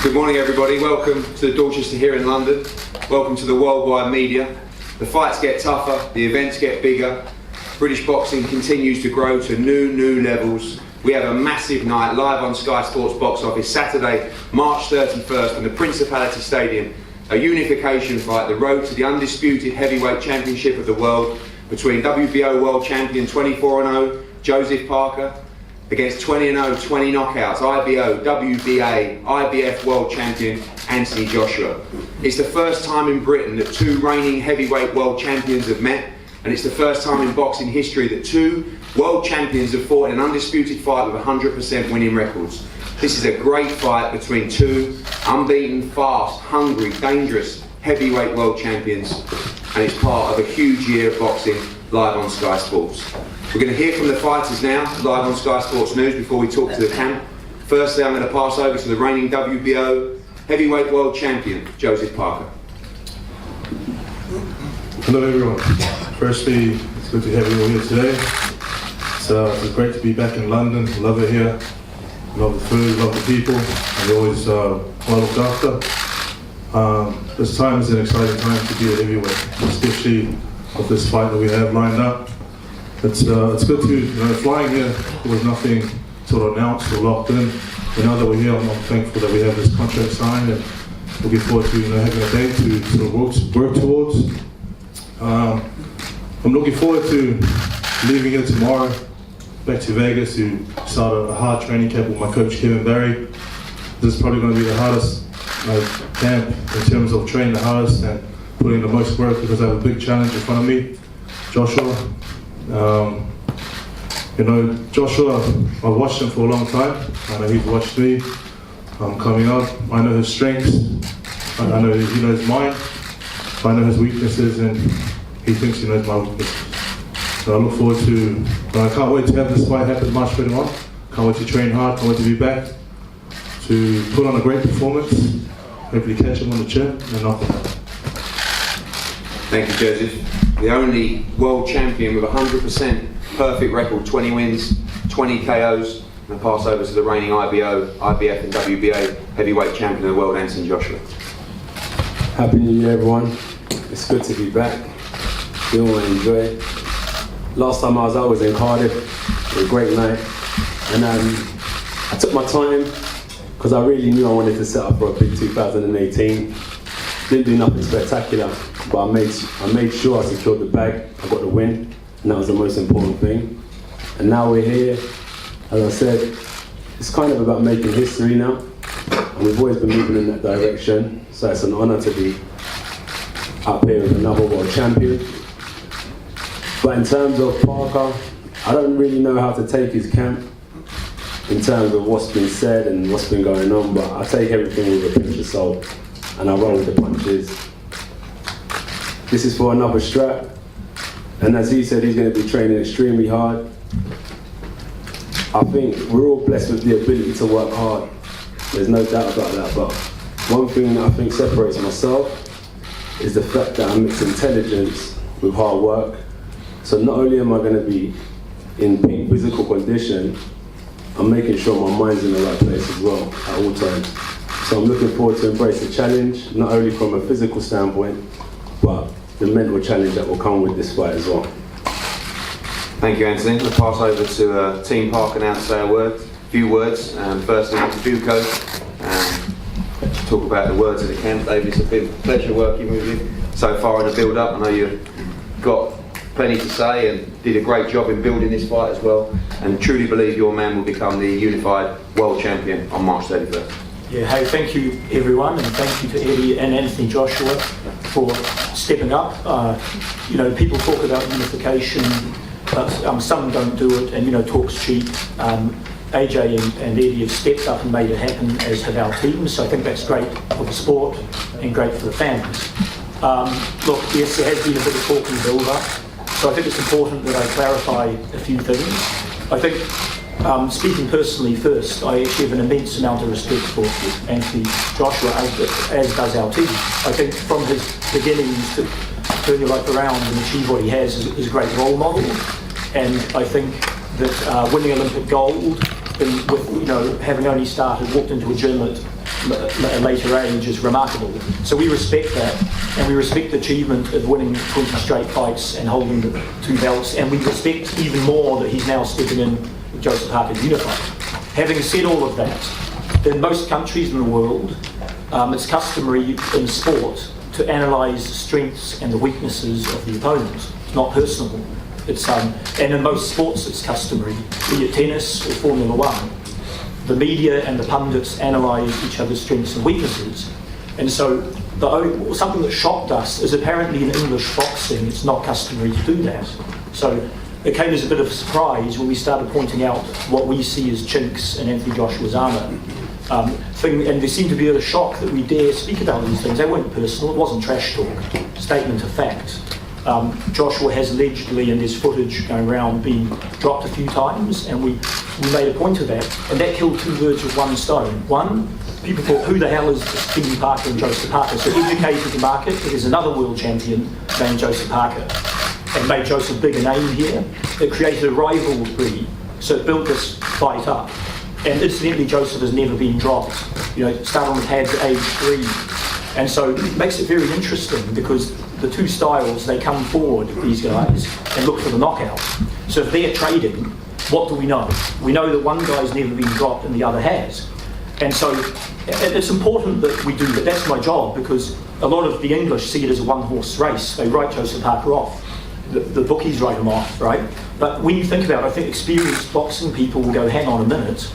Good morning everybody, welcome to Dorchester here in London, welcome to the worldwide media. The fights get tougher, the events get bigger, British boxing continues to grow to new levels. We have a massive night live on Sky Sports box office Saturday, March 31st in the Principality Stadium. A unification fight, the road to the undisputed heavyweight championship of the world between WBO world champion 24-0 Joseph Parker against 20-0, 20 knockouts, IBO, WBA, IBF world champion Anthony Joshua. It's the first time in Britain that two reigning heavyweight world champions have met, and it's the first time in boxing history that two world champions have fought in an undisputed fight with 100% winning records. This is a great fight between two unbeaten, fast, hungry, dangerous heavyweight world champions, and it's part of a huge year of boxing live on Sky Sports. We're going to hear from the fighters now, live on Sky Sports News, before we talk to the camp. Firstly, I'm going to pass over to the reigning WBO heavyweight world champion, Joseph Parker. Hello everyone. Firstly, it's good to have you all here today. It's great to be back in London. Love it here. Love the food, love the people, and you're always well looked after. This time is an exciting time to be a heavyweight, especially with this fight that we have lined up. It's good to, flying here, there was nothing sort of announced or locked in. But now that we're here, I'm thankful that we have this contract signed, and looking forward to having a day to sort of work towards. I'm looking forward to leaving here tomorrow, back to Vegas to start a hard training camp with my coach Kevin Barry. This is probably going to be the hardest camp in terms of training the hardest and putting in the most work, because I have a big challenge in front of me. Joshua. Joshua, I've watched him for a long time. I know he's watched me coming up. I know his strengths. I know he knows mine. I know his weaknesses, and he thinks he knows my weaknesses. So I look forward to, I can't wait to have this fight happen March 21. Can't wait to train hard, can't wait to be back, to put on a great performance, hopefully catch him on the chin and knock him out. Thank you, Joseph. The only world champion with 100% perfect record, 20 wins, 20 KOs, and I pass over to the reigning IBO, IBF and WBA heavyweight champion of the world, Anthony Joshua. Happy New Year everyone. It's good to be back. We all enjoy it. Last time I was in Cardiff. It was a great night. And I took my time because I really knew I wanted to set up for a big 2018. Didn't do nothing spectacular, but I made sure I secured the bag. I got the win, and that was the most important thing. And now we're here. As I said, it's kind of about making history now, and we've always been moving in that direction. So it's an honour to be up here with another world champion. But in terms of Parker, I don't really know how to take his camp in terms of what's been said and what's been going on, but I take everything with a pinch of salt and I roll with the punches. This is for another strap, and as he said, he's going to be training extremely hard. I think we're all blessed with the ability to work hard. There's no doubt about that, but one thing that I think separates myself is the fact that I mix intelligence with hard work. So not only am I going to be in peak physical condition, I'm making sure my mind's in the right place as well at all times. So I'm looking forward to embrace the challenge, not only from a physical standpoint, but the mental challenge that will come with this fight as well. Thank you, Anthony. I'll pass over to Team Parker now to say a few words. Firstly, to Duco, talk about the words of the camp. David, it's been a pleasure working with you so far in the build-up. I know you've got plenty to say and did a great job in building this fight as well, and truly believe your man will become the unified world champion on March 31st. Yeah, hey, thank you everyone, and thank you to Eddie and Anthony Joshua for stepping up. People talk about unification, but some don't do it, and talk's cheap. AJ and Eddie have stepped up and made it happen, as have our teams, so I think that's great for the sport and great for the fans. Look, yes, there has been a bit of talk and build-up, so I think it's important that I clarify a few things. I think, speaking personally first, I actually have an immense amount of respect for Anthony Joshua, as does our team. I think from his beginnings to turn your life around and achieve what he has is a great role model, and I think that winning Olympic gold, with having only walked into a gym at a later age is remarkable. So we respect that, and we respect the achievement of winning 20 straight fights and holding the 2 belts, and we respect even more that he's now stepping in with Joseph Parker unified. Having said all of that, in most countries in the world, it's customary in sport to analyse the strengths and the weaknesses of the opponent. It's not personal. It's and in most sports it's customary, be it tennis or Formula One. The media and the pundits analyse each other's strengths and weaknesses. And so something that shocked us is apparently in English boxing it's not customary to do that. So it came as a bit of a surprise when we started pointing out what we see as chinks in Anthony Joshua's armour. And there seemed to be a shock that we dare speak about these things. They weren't personal, it wasn't trash talk, statement of fact. Joshua has allegedly, and there's footage going around, been dropped a few times, and we made a point of that, and that killed 2 birds with 1 stone. One, people thought, who the hell is Stephen Parker and Joseph Parker? So educated the market that there's another world champion named Joseph Parker, and made Joseph a bigger name here. It created a rivalry, so it built this fight up. And incidentally, Joseph has never been dropped. Started on the pads at age 3. And so it makes it very interesting because the 2 styles, they come forward, these guys, and look for the knockout. So if they're trading, what do we know? We know that one guy's never been dropped and the other has. And so it's important that we do that. That's my job, because a lot of the English see it as a 1-horse race. They write Joseph Parker off. The bookies write him off, right? But when you think about it, I think experienced boxing people will go, hang on a minute,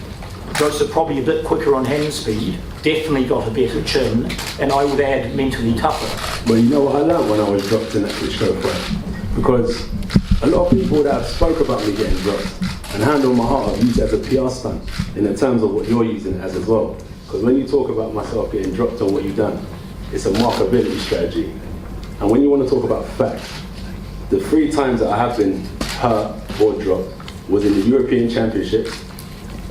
Joseph probably a bit quicker on hand speed, definitely got a better chin, and I would add mentally tougher. Well, you know what I learned when I was dropped in that Klitschko fight? Because a lot of people that have spoke about me getting dropped, and hand on my heart, I've used it as a PR stunt, in the terms of what you're using it as well. Because when you talk about myself getting dropped on what you've done, it's a markability strategy. And when you want to talk about facts, the 3 times that I have been hurt or dropped was in the European Championships,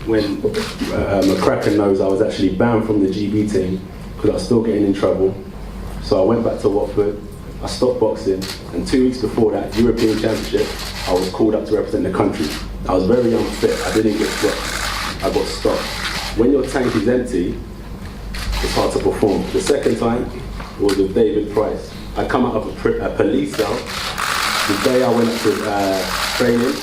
when McCracken knows I was actually banned from the GB team because I was still getting in trouble. So I went back to Watford, I stopped boxing, and 2 weeks before that European Championship, I was called up to represent the country. I was very unfit, I didn't get dropped, I got stopped. When your tank is empty, it's hard to perform. The second time was with David Price. I come out of a police cell the day I went up to training.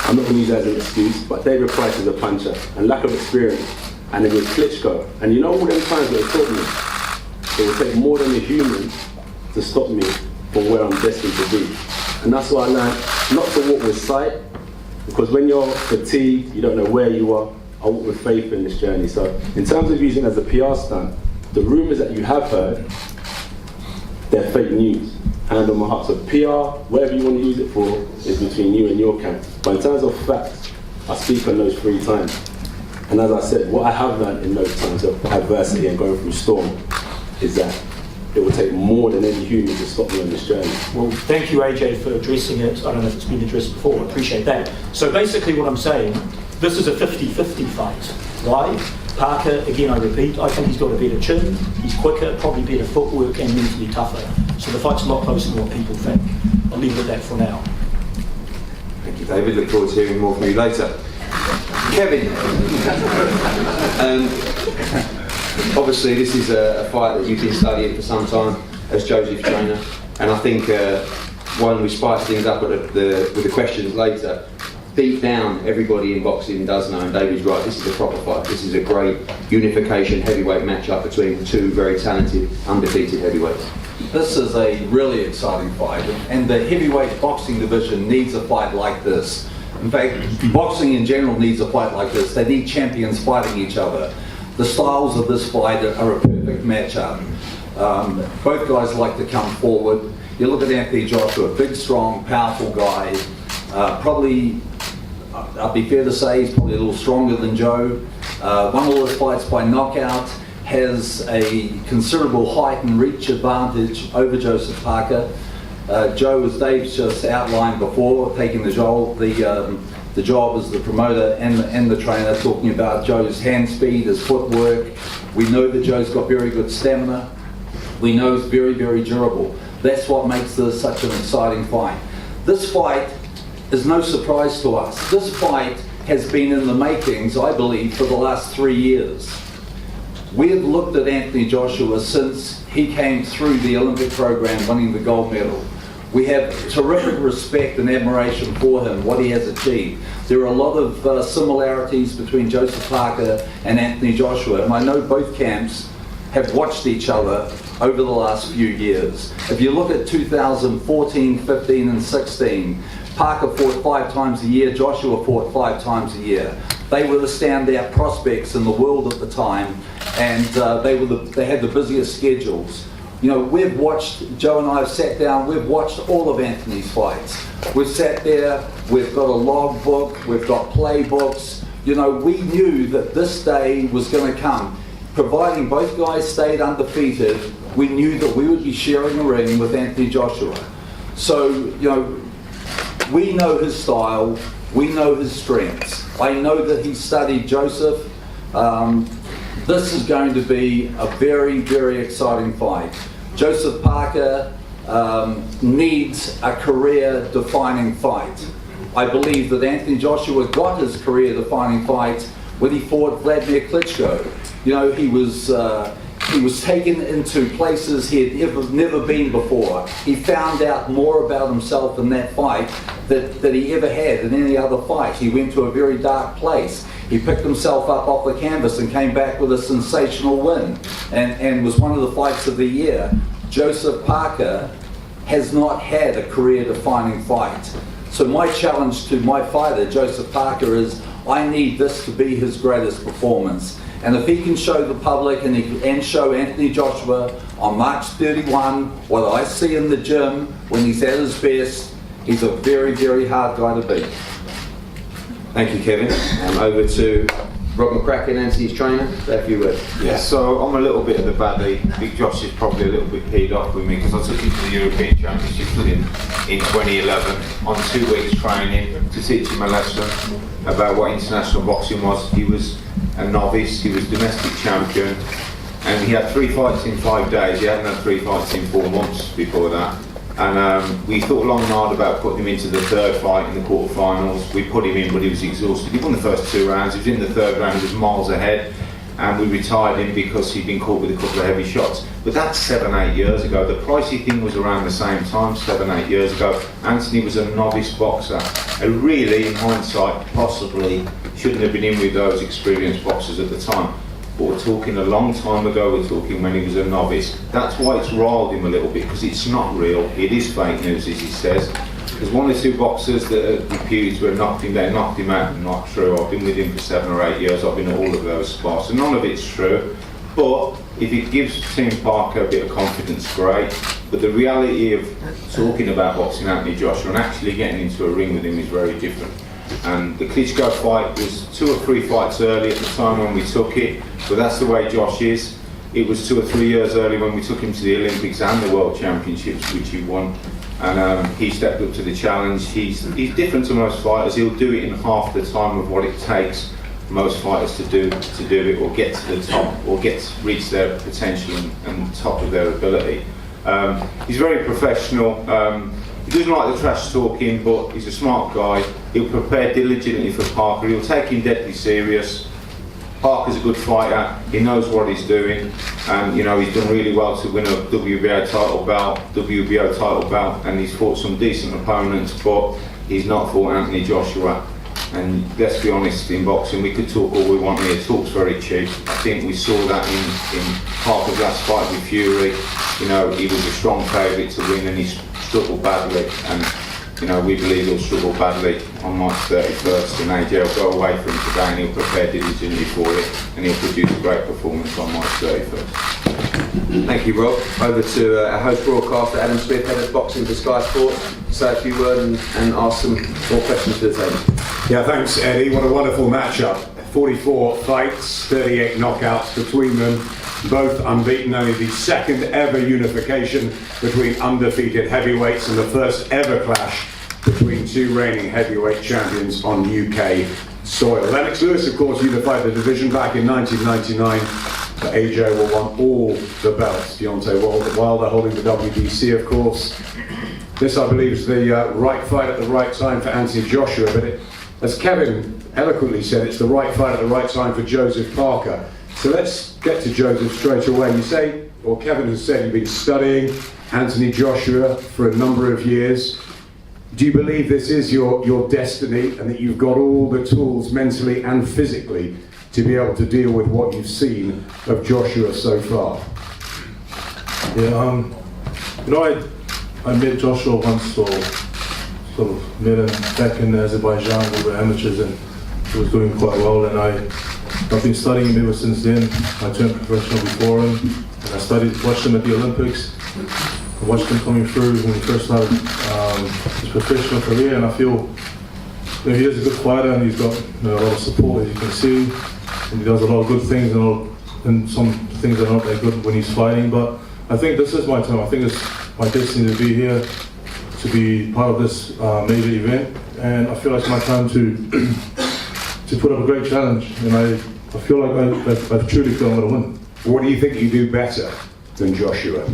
I'm not going to use that as an excuse, but David Price is a puncher, and lack of experience, and then with Klitschko. And you know all them times that it taught me, it would take more than a human to stop me from where I'm destined to be. And that's why I learned not to walk with sight, because when you're fatigued, you don't know where you are. I walk with faith in this journey. So in terms of using it as a PR stunt, the rumours that you have heard, they're fake news. Hand on my heart. So PR, whatever you want to use it for, is between you and your camp. But in terms of facts, I speak on those 3 times. And as I said, what I have learned in those times of adversity and going through storm is that it will take more than any human to stop me on this journey. Well, thank you, AJ, for addressing it. I don't know if it's been addressed before. I appreciate that. So basically what I'm saying, this is a 50-50 fight, right? Parker, again, I repeat, I think he's got a better chin, he's quicker, probably better footwork, and mentally tougher. So the fight's a lot closer than what people think. I'll leave it at that for now. Thank you, David. Look forward to hearing more from you later. Kevin, obviously this is a fight that you've been studying for some time as Joseph's trainer, and I think when we spice things up with the questions later, deep down everybody in boxing does know, and David's right, this is a proper fight. This is a great unification heavyweight matchup between 2 very talented, undefeated heavyweights. This is a really exciting fight, and the heavyweight boxing division needs a fight like this. In fact, boxing in general needs a fight like this. They need champions fighting each other. The styles of this fight are a perfect matchup. Both guys like to come forward. You look at Anthony Joshua, big, strong, powerful guy. Probably, I'd be fair to say, he's probably a little stronger than Joe. Won all his fights by knockout. Has a considerable height and reach advantage over Joseph Parker. Joe, as Dave's just outlined before, taking the job as the promoter and the trainer, talking about Joe's hand speed, his footwork. We know that Joe's got very good stamina. We know he's very, very durable. That's what makes this such an exciting fight. This fight is no surprise to us. This fight has been in the makings, I believe, for the last 3 years. We've looked at Anthony Joshua since he came through the Olympic program winning the gold medal. We have terrific respect and admiration for him, what he has achieved. There are a lot of similarities between Joseph Parker and Anthony Joshua, and I know both camps have watched each other over the last few years. If you look at 2014, 15 and 16, Parker fought 5 times a year, Joshua fought 5 times a year. They were the standout prospects in the world at the time, and they had the busiest schedules. You know, we've watched, Joe and I have sat down, we've watched all of Anthony's fights. We've sat there, we've got a log book, we've got playbooks. You know, we knew that this day was going to come. Providing both guys stayed undefeated, we knew that we would be sharing a ring with Anthony Joshua. So, you know, we know his style, we know his strengths. I know that he studied Joseph. This is going to be a very, very exciting fight. Joseph Parker needs a career-defining fight. I believe that Anthony Joshua got his career-defining fight when he fought Vladimir Klitschko. You know, he was taken into places he had never been before. He found out more about himself in that fight that he ever had in any other fight. He went to a very dark place. He picked himself up off the canvas and came back with a sensational win and was one of the fights of the year. Joseph Parker has not had a career-defining fight. So my challenge to my fighter, Joseph Parker, is I need this to be his greatest performance. And if he can show the public and he can show Anthony Joshua on March 31 what I see in the gym when he's at his best, he's a very, very hard guy to beat. Thank you, Kevin. Over to Rob McCracken, Anthony's trainer. Say a few words. Yeah, so I'm a little bit of the baddie. Big Josh is probably a little bit peed off with me because I took him to the European Championships with him in 2011 on 2 weeks training to teach him a lesson about what international boxing was. He was a novice, he was domestic champion, and he had 3 fights in 5 days. He hadn't had 3 fights in 4 months before that. And we thought long and hard about putting him into the 3rd fight in the quarterfinals. We put him in, but he was exhausted. He won the first 2 rounds. He was in the 3rd round, he was miles ahead, and we retired him because he'd been caught with a couple of heavy shots. But that's 7-8 years ago. The pricey thing was around the same time, 7-8 years ago. Anthony was a novice boxer. And really, in hindsight, possibly shouldn't have been in with those experienced boxers at the time. But we're talking a long time ago, we're talking when he was a novice. That's why it's riled him a little bit, because it's not real. It is fake news, as he says. There's 1 or 2 boxers that are reputed to have knocked him down, knocked him out. Not true. I've been with him for 7 or 8 years. I've been at all of those spots, and none of it's true. But if it gives Team Parker a bit of confidence, great. But the reality of talking about boxing Anthony Joshua and actually getting into a ring with him is very different. And the Klitschko fight was 2 or 3 fights early at the time when we took it, but that's the way Josh is. It was 2 or 3 years early when we took him to the Olympics and the World Championships, which he won. And he stepped up to the challenge. He's different to most fighters. He'll do it in half the time of what it takes most fighters to do it, or get to the top, or reach their potential and top of their ability. He's very professional. He doesn't like the trash talking, but he's a smart guy. He'll prepare diligently for Parker. He'll take him deadly serious. Parker's a good fighter. He knows what he's doing, and you know he's done really well to win a WBO title belt, and he's fought some decent opponents, but he's not fought Anthony Joshua. And let's be honest, in boxing we could talk all we want here. Talk's very cheap. I think we saw that in Parker's last fight with Fury. You know, he was a strong favourite to win, and he struggled badly. And you know, we believe he'll struggle badly on March 31st, and AJ will go away from him today, and he'll prepare diligently for it, and he'll produce a great performance on March 31st. Thank you, Rob. Over to our host broadcaster, Adam Smith, head of boxing for Sky Sports. Say a few words and ask some more questions to the table. Yeah, thanks, Eddie. What a wonderful matchup. 44 fights, 38 knockouts between them, both unbeaten. Only the 2nd ever unification between undefeated heavyweights, and the 1st ever clash between 2 reigning heavyweight champions on UK soil. Lennox Lewis, of course, unified the division back in 1999. But AJ will want all the belts. Deontay Wilder holding the WBC, of course. This, I believe, is the right fight at the right time for Anthony Joshua, but as Kevin eloquently said, it's the right fight at the right time for Joseph Parker. So let's get to Joseph straight away. You say, or Kevin has said, you've been studying Anthony Joshua for a number of years. Do you believe this is your destiny and that you've got all the tools mentally and physically to be able to deal with what you've seen of Joshua so far? Yeah, I met Joshua once, or sort of met him back in Azerbaijan. We were amateurs and he was doing quite well, and I've been studying him ever since then. I turned professional before him, and I watched him at the Olympics. I watched him coming through when he first started his professional career, and I feel he is a good fighter, and he's got a lot of support, as you can see, and he does a lot of good things and some things are not that good when he's fighting. But I think this is my time. I think it's my destiny to be here, to be part of this major event, and I feel like it's my time to put up a great challenge, and I feel like I truly feel I'm going to win. What do you think you do better than Joshua?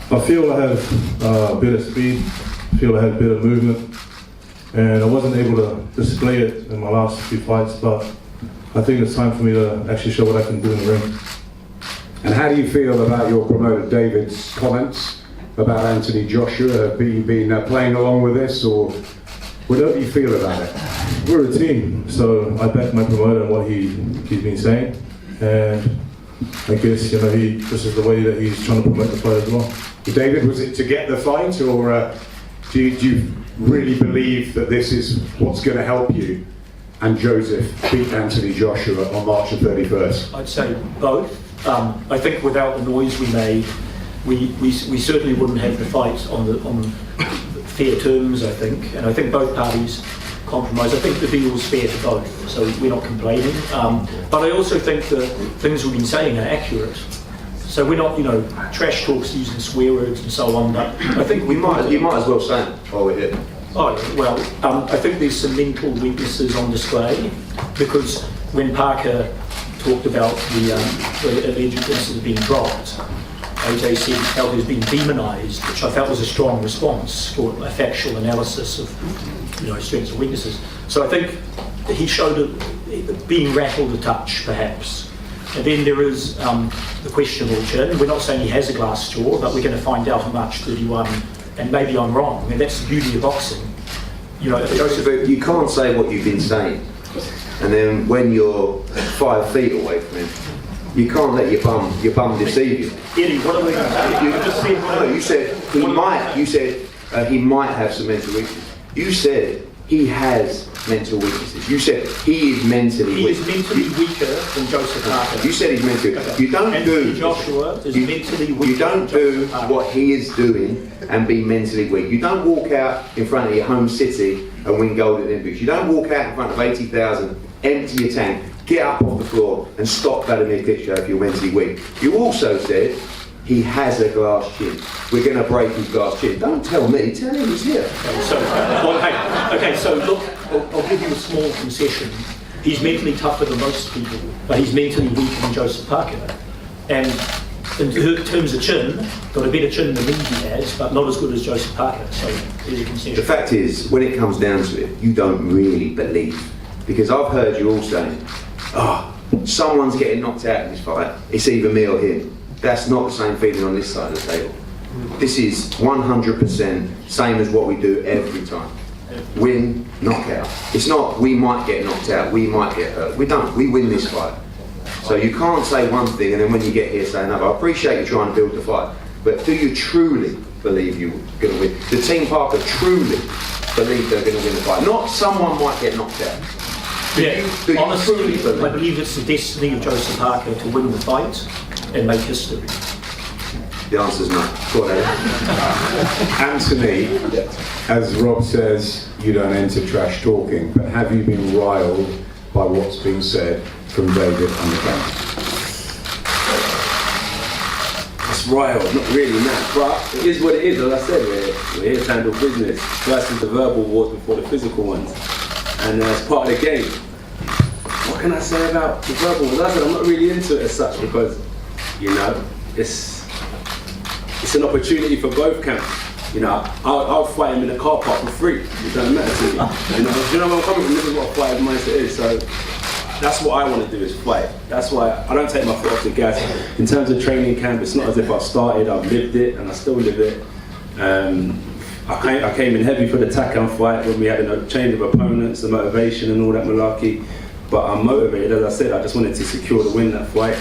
I feel I have better speed, I feel I have better movement, and I wasn't able to display it in my last few fights, but I think it's time for me to actually show what I can do in the ring. And how do you feel about your promoter David's comments about Anthony Joshua? Have you been playing along with this, or what do you feel about it? We're a team, so I back my promoter and what he's been saying, and I guess this is the way that he's trying to promote the fight as well. David, was it to get the fight, or do you really believe that this is what's going to help you and Joseph beat Anthony Joshua on March the 31st? I'd say both. I think without the noise we made, we certainly wouldn't have the fight on fair terms, I think. And I think both parties compromised. I think the deal's fair to both, so we're not complaining. But I also think the things we've been saying are accurate. So we're not, trash talks using swear words and so on, but I think you might as well say it while we're here. Oh, well, I think there's some mental weaknesses on display, because when Parker talked about the alleged incident being dropped, AJ said he felt he was being demonised, which I felt was a strong response for a factual analysis of strengths and weaknesses. So I think he showed being rattled a touch, perhaps. And then there is the questionable chin. We're not saying he has a glass jaw, but we're going to find out how much 31, and maybe I'm wrong. I mean, that's the beauty of boxing. Joseph, you can't say what you've been saying, and then when you're 5 feet away from him, you can't let your bum deceive you. Eddie, what are we going to say? You said he might. You said he might have some mental weaknesses. You said he has mental weaknesses. You said he is mentally weak. He is mentally weaker than Joseph Parker. You said he's mentally weak. Okay. You don't Anthony Joshua is mentally weaker. You don't do what he is doing and be mentally weak. You don't walk out in front of your home city and win gold at the Olympics. You don't walk out in front of 80,000, empty your tank, get up off the floor and stop Vladimir Klitschko if you're mentally weak. You also said he has a glass chin. We're going to break his glass chin. Don't tell me, tell him he's here. So look, I'll give you a small concession. He's mentally tougher than most people, but he's mentally weaker than Joseph Parker. And in terms of chin, got a better chin than me he has, but not as good as Joseph Parker. So there's a concession. The fact is, when it comes down to it, you don't really believe. Because I've heard you all saying, someone's getting knocked out in this fight, it's either me or him. That's not the same feeling on this side of the table. This is 100% same as what we do every time. Win, knockout. It's not we might get knocked out, we might get hurt. We don't. We win this fight. So you can't say one thing and then when you get here say another. I appreciate you trying to build the fight, but do you truly believe you're going to win? The Team Parker truly believe they're going to win the fight. Not someone might get knocked out. Honestly, I believe it's the destiny of Joseph Parker to win the fight and make history. The answer's no. Go on, Anthony, as Rob says, you don't enter trash talking, but have you been riled by what's been said from David and the camp? It's riled, not really, nah, but it is what it is. As I said, we're here to handle business versus the verbal wars before the physical ones, and it's part of the game. What can I say about the verbal ones? As I said, I'm not really into it as such because, it's an opportunity for both camps. I'll fight him in the car park for free. It doesn't matter to me. You know where I'm coming from. This is what a fighter's mindset is. So that's what I want to do, is fight. That's why I don't take my foot off the gas. In terms of training camp, it's not as if I've started, I've lived it, and I still live it. I came in heavy for the Takan fight when we had a change of opponents, the motivation and all that malarkey. But I'm motivated, as I said, I just wanted to secure the win that fight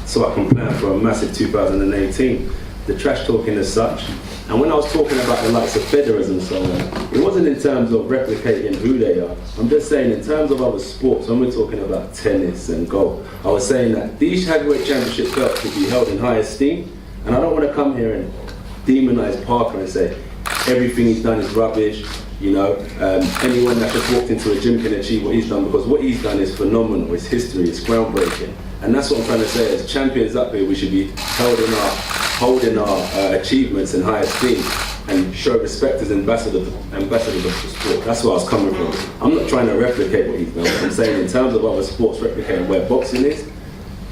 so I can plan for a massive 2018. The trash talking as such. And when I was talking about the likes of Federers and so on, it wasn't in terms of replicating who they are. I'm just saying in terms of other sports, when we're talking about tennis and golf, I was saying that these heavyweight championship belts should be held in high esteem. And I don't want to come here and demonize Parker and say everything he's done is rubbish. Anyone that just walked into a gym can achieve what he's done, because what he's done is phenomenal. It's history, it's groundbreaking. And that's what I'm trying to say. As champions up here, we should be holding our achievements in high esteem and show respect as ambassadors of the sport. That's where I was coming from. I'm not trying to replicate what he's done. I'm saying in terms of other sports replicating where boxing is,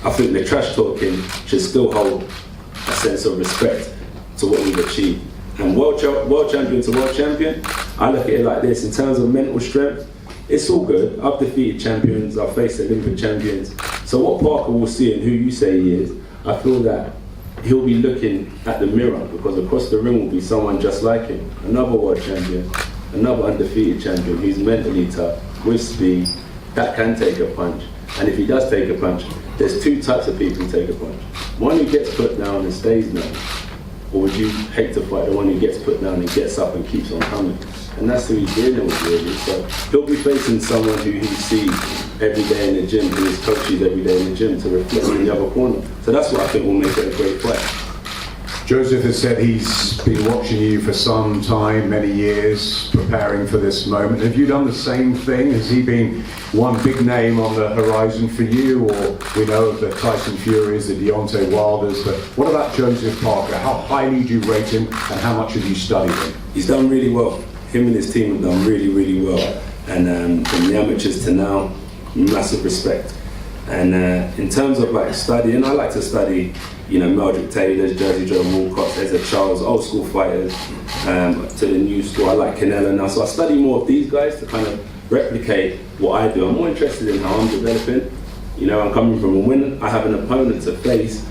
I think the trash talking should still hold a sense of respect to what we've achieved. And world champion to world champion, I look at it like this. In terms of mental strength, it's all good. I've defeated champions, I've faced Olympic champions. So what Parker will see and who you say he is, I feel that he'll be looking at the mirror, because across the ring will be someone just like him. Another world champion, another undefeated champion who's mentally tough, with speed, that can take a punch. And if he does take a punch, there's two types of people who take a punch. One who gets put down and stays down, or would you hate to fight the one who gets put down and gets up and keeps on coming? And that's who he's dealing with, really. So he'll be facing someone who he sees every day in the gym, who his coaches every day in the gym, to reflect in the other corner. So that's what I think will make it a great fight. Joseph has said he's been watching you for some time, many years, preparing for this moment. Have you done the same thing? Has he been one big name on the horizon for you? Or we know of the Tyson Furies, the Deontay Wilders, but what about Joseph Parker? How highly do you rate him, and how much have you studied him? He's done really well. Him and his team have done really, really well. And from the amateurs to now, massive respect. And in terms of like studying, I like to study, Meldrick Taylor's, Jersey Joe Walcott's, Ezra Charles, old school fighters, to the new school. I like Canelo now. So I study more of these guys to kind of replicate what I do. I'm more interested in how I'm developing. I'm coming from a win. I have an opponent to face.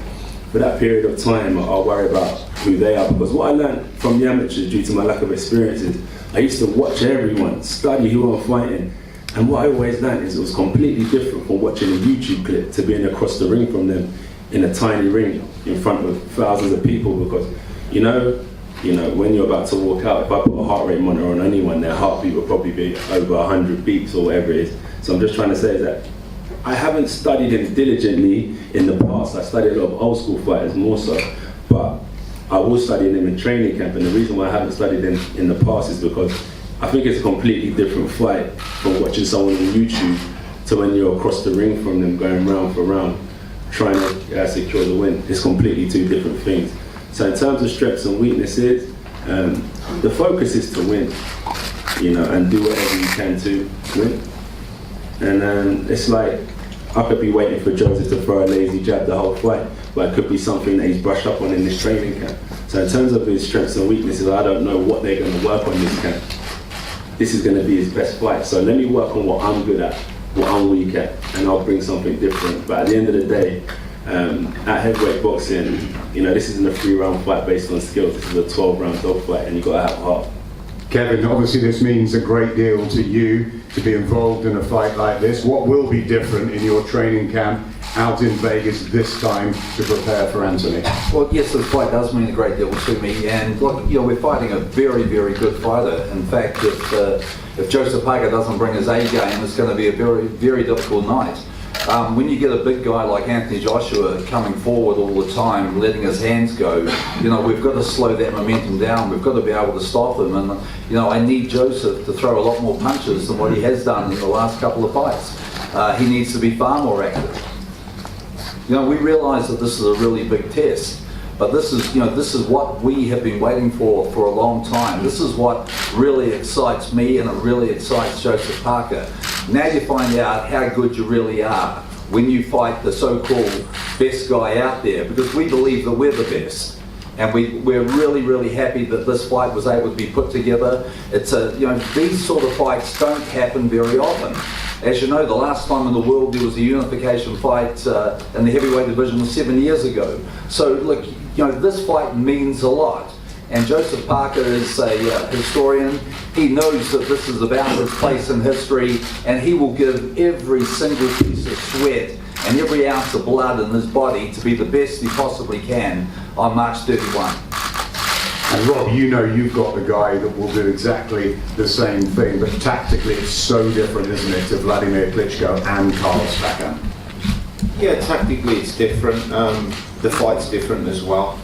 For that period of time, I'll worry about who they are, because what I learned from the amateurs, due to my lack of experience, is I used to watch everyone, study who I'm fighting, and what I always learned is it was completely different from watching a YouTube clip to being across the ring from them in a tiny ring in front of thousands of people, because when you're about to walk out, if I put a heart rate monitor on anyone, their heartbeat will probably be over 100 beats or whatever it is. So I'm just trying to say is that I haven't studied him diligently in the past. I studied a lot of old school fighters more so, but I was studying him in training camp, and the reason why I haven't studied him in the past is because I think it's a completely different fight from watching someone on YouTube to when you're across the ring from them going round for round trying to secure the win. It's completely two different things. So in terms of strengths and weaknesses, the focus is to win, and do whatever you can to win. And it's like, I could be waiting for Joseph to throw a lazy jab the whole fight, but it could be something that he's brushed up on in this training camp. So in terms of his strengths and weaknesses, I don't know what they're going to work on this camp. This is going to be his best fight, so let me work on what I'm good at, what I'm weak at, and I'll bring something different. But at the end of the day, at heavyweight boxing, this isn't a 3-round fight based on skills. This is a 12-round dog fight, and you've got to have heart. Kevin, obviously this means a great deal to you to be involved in a fight like this. What will be different in your training camp out in Vegas this time to prepare for Anthony? Well, yes, the fight does mean a great deal to me, and look, we're fighting a very, very good fighter. In fact, if Joseph Parker doesn't bring his A game, it's going to be a very, very difficult night. When you get a big guy like Anthony Joshua coming forward all the time, letting his hands go, we've got to slow that momentum down. We've got to be able to stop him, and I need Joseph to throw a lot more punches than what he has done in the last couple of fights. He needs to be far more active. We realise that this is a really big test, but this is what we have been waiting for a long time. This is what really excites me, and it really excites Joseph Parker. Now you find out how good you really are when you fight the so-called best guy out there, because we believe that we're the best. And we're really, really happy that this fight was able to be put together. It's these sort of fights don't happen very often. As you know, the last time in the world there was a unification fight in the heavyweight division was 7 years ago. So look, you know, this fight means a lot. And Joseph Parker is a historian. He knows that this is about his place in history, and he will give every single piece of sweat and every ounce of blood in his body to be the best he possibly can on March 31. And Rob, you know you've got the guy that will do exactly the same thing, but tactically it's so different, isn't it, to Vladimir Klitschko and Carl Stacker? Yeah, tactically it's different. The fight's different as well.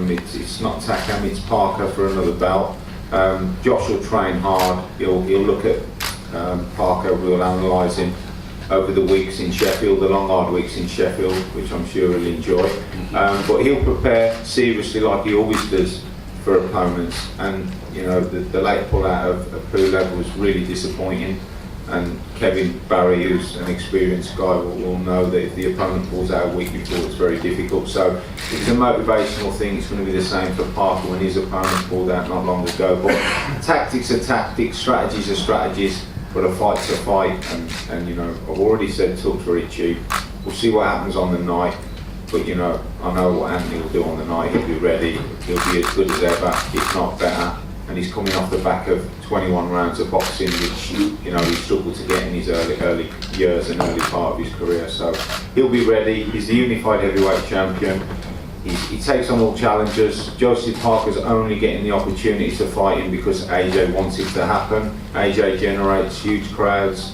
It's not Takam, it's Parker for another belt. Josh will train hard. He'll look at Parker. We'll analyse him over the weeks in Sheffield, the long hard weeks in Sheffield, which I'm sure he'll enjoy. But he'll prepare seriously like he always does for opponents. And you know, the late pull out of Pulev was really disappointing. And Kevin Barry, who's an experienced guy, will know that if the opponent pulls out a week before, it's very difficult. So it's a motivational thing. It's going to be the same for Parker when his opponent pulled out not long ago. But tactics are tactics, strategies are strategies, but a fight's a fight. And you know, I've already said talk's very cheap. We'll see what happens on the night. But you know, I know what Anthony will do on the night. He'll be ready. He'll be as good as ever, if not better. And he's coming off the back of 21 rounds of boxing, which you know he struggled to get in his early years and early part of his career. So he'll be ready. He's the unified heavyweight champion. He takes on all challengers. Joseph Parker's only getting the opportunity to fight him because AJ wants it to happen. AJ generates huge crowds,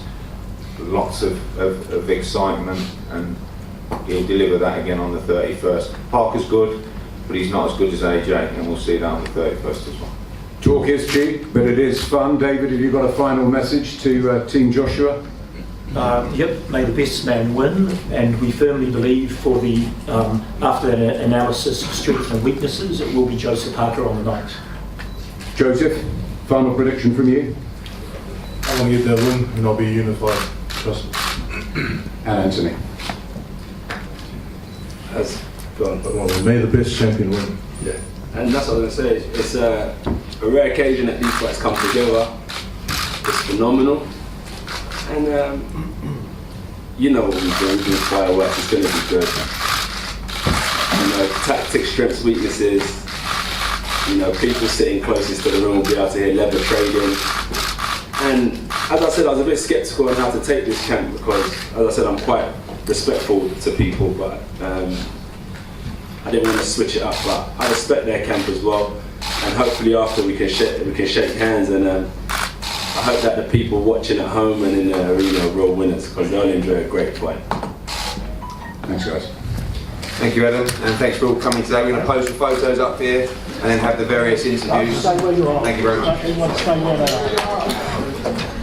lots of excitement, and he'll deliver that again on the 31st. Parker's good, but he's not as good as AJ, and we'll see that on the 31st as well. Talk is cheap, but it is fun. David, have you got a final message to Team Joshua? Yep, may the best man win, and we firmly believe for the after an analysis of strengths and weaknesses, it will be Joseph Parker on the night. Joseph, final prediction from you? I'm going to get that win and I'll be unified. Trust me. And Anthony? May the best champion win. Yeah, and that's what I was going to say. It's a rare occasion that these fights come together. It's phenomenal, and you know what we're doing. We're doing fireworks. It's going to be good. You know, tactics, strengths, weaknesses. You know, people sitting closest to the room will be able to hear leather trading. And as I said, I was a bit sceptical on how to take this camp because, as I said, I'm quite respectful to people, but I didn't want to switch it up. But I respect their camp as well, and hopefully after we can shake hands, and I hope that the people watching at home and in the arena are real winners because they'll enjoy a great fight. Thanks, guys. Thank you, Adam, and thanks for all coming today. We're going to post the photos up here and then have the various interviews. Stay where you are. Thank you very much. Everyone stay where they are.